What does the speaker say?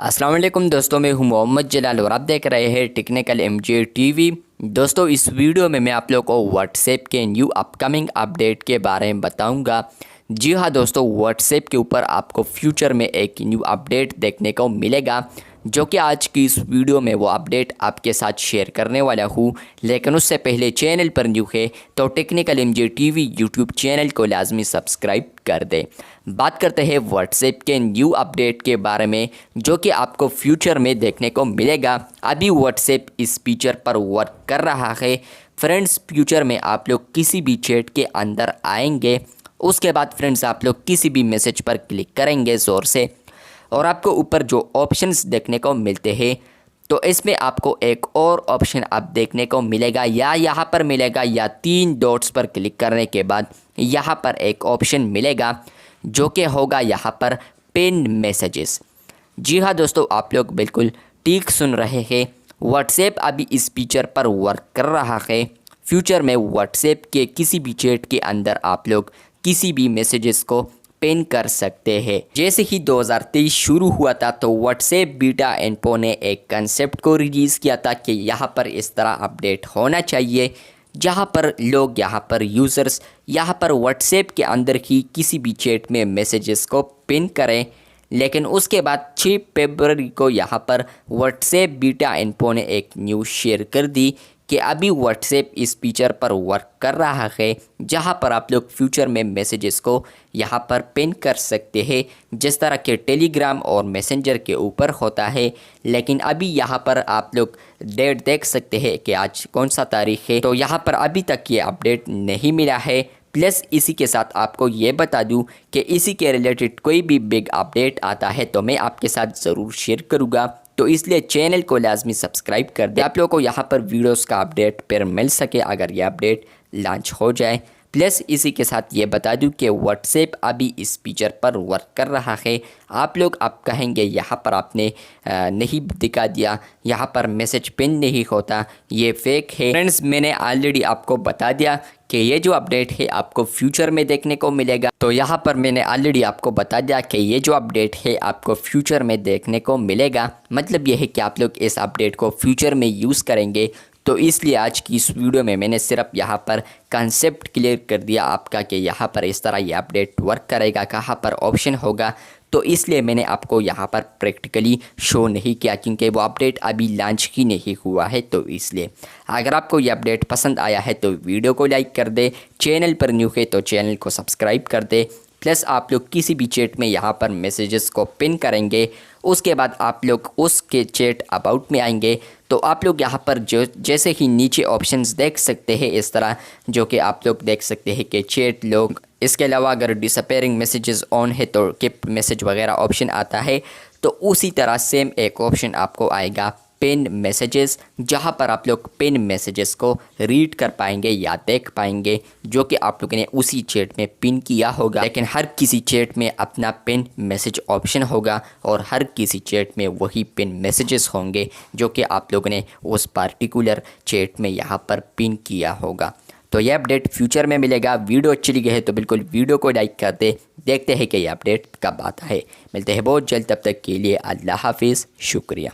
अस्सलाम वालेकुम दोस्तों, मैं हूं मोहम्मद जलाल और आप देख रहे हैं टेक्निकल एमजे टीवी। दोस्तों, इस वीडियो में मैं आप लोगों को व्हाट्सएप के न्यू अपकमिंग अपडेट के बारे में बताऊंगा। जी हाँ दोस्तों, व्हाट्सएप के ऊपर आपको फ्यूचर में एक न्यू अपडेट देखने को मिलेगा, जो कि आज की इस वीडियो में वो अपडेट आपके साथ शेयर करने वाला हूँ। लेकिन उससे पहले चैनल पर न्यू है तो technical MJ TV YouTube channel को लाजमी सब्सक्राइब कर दें। बात करते हैं व्हाट्सएप के न्यू अपडेट के बारे में, जो कि आपको फ्यूचर में देखने को मिलेगा। अभी व्हाट्सएप इस फीचर पर वर्क कर रहा है फ्रेंड्स। फ्यूचर में आप लोग किसी भी चैट के अंदर आएंगे, उसके बाद फ्रेंड्स आप लोग किसी भी मैसेज पर क्लिक करेंगे ज़ोर से, और आपको ऊपर जो ऑप्शंस देखने को मिलते हैं, तो इसमें आपको एक और ऑप्शन आप देखने को मिलेगा, या यहाँ पर मिलेगा, या 3 डॉट्स पर क्लिक करने के बाद यहाँ पर एक ऑप्शन मिलेगा, जो कि होगा यहाँ पर पिन मैसेजेस। जी हाँ दोस्तों, आप लोग बिल्कुल ठीक सुन रहे हैं। व्हाट्सएप अभी इस फीचर पर वर्क कर रहा है। फ्यूचर में व्हाट्सएप के किसी भी चैट के अंदर आप लोग किसी भी मैसेजेस को पिन कर सकते हैं। जैसे ही 2023 शुरू हुआ था तो व्हाट्सएप बीटा इन्फो ने एक कंसेप्ट को रिलीज़ किया था कि यहाँ पर इस तरह अपडेट होना चाहिए, जहाँ पर लोग, यहाँ पर यूज़र्स, यहाँ पर व्हाट्सएप के अंदर ही किसी भी चैट में मैसेजेस को पिन करें। लेकिन उसके बाद 6 फरवरी को यहाँ पर व्हाट्सएप बीटा इन्फो ने एक न्यूज़ शेयर कर दी कि अभी व्हाट्सएप इस फीचर पर वर्क कर रहा है, जहां पर आप लोग फ्यूचर में मैसेजेस को यहां पर पिन कर सकते हैं, जिस तरह के टेलीग्राम और मैसेंजर के ऊपर होता है। लेकिन अभी यहां पर आप लोग डेट देख सकते हैं कि आज कौन सा तारीख है, तो यहां पर अभी तक ये अपडेट नहीं मिला है। प्लस इसी के साथ आपको ये बता दूं कि इसी के रिलेटेड कोई भी बिग अपडेट आता है तो मैं आपके साथ ज़रूर शेयर करूँगा, तो इसलिए चैनल को लाजमी सब्सक्राइब कर दें, आप लोगों को यहाँ पर वीडियोस का अपडेट पर मिल सके अगर ये अपडेट लॉन्च हो जाए। प्लस इसी के साथ ये बता दूं कि व्हाट्सएप अभी इस फीचर पर वर्क कर रहा है। आप लोग अब कहेंगे यहाँ पर आपने नहीं दिखा दिया, यहाँ पर मैसेज पिन नहीं होता, ये फेक है। फ्रेंड्स, मैंने ऑलरेडी आपको बता दिया कि ये जो अपडेट है आपको फ्यूचर में देखने को मिलेगा। तो यहाँ पर मैंने ऑलरेडी आपको बता दिया कि ये जो अपडेट है आपको फ्यूचर में देखने को मिलेगा। मतलब ये है कि आप लोग इस अपडेट को फ्यूचर में यूज़ करेंगे। तो इसलिए आज की इस वीडियो में मैंने सिर्फ यहाँ पर कंसेप्ट क्लियर कर दिया आपका कि यहाँ पर इस तरह ये अपडेट वर्क करेगा, कहाँ पर ऑप्शन होगा। तो इसलिए मैंने आपको यहाँ पर प्रैक्टिकली शो नहीं किया, क्योंकि वो अपडेट अभी लॉन्च ही नहीं हुआ है। तो इसलिए अगर आपको ये अपडेट पसंद आया है तो वीडियो को लाइक कर दे, चैनल पर न्यू है तो चैनल को सब्सक्राइब कर दे। प्लस आप लोग किसी भी चैट में यहाँ पर मैसेजेस को पिन करेंगे, उसके बाद आप लोग उसके चैट अबाउट में आएंगे, तो आप लोग यहाँ पर जो जैसे ही नीचे ऑप्शंस देख सकते हैं इस तरह, जो कि आप लोग देख सकते हैं कि चैट लोग, इसके अलावा अगर डिसअपेयरिंग मैसेजेस ऑन है तो कीप मैसेज वगैरह ऑप्शन आता है। तो उसी तरह सेम एक ऑप्शन आपको आएगा पिन मैसेजेस, जहां पर आप लोग पिन मैसेजेस को रीड कर पाएंगे या देख पाएंगे, जो कि आप लोगों ने उसी चैट में पिन किया होगा। लेकिन हर किसी चैट में अपना पिन मैसेज ऑप्शन होगा और हर किसी चैट में वही पिन मैसेजेस होंगे जो कि आप लोगों ने उस पार्टिकुलर चैट में यहाँ पर पिन किया होगा। तो यह अपडेट फ्यूचर में मिलेगा। वीडियो अच्छी लगी है तो बिल्कुल वीडियो को लाइक कर दे। देखते हैं कि यह अपडेट कब आता है। मिलते हैं बहुत जल्द, तब तक के लिए अल्लाह हाफिज़, शुक्रिया।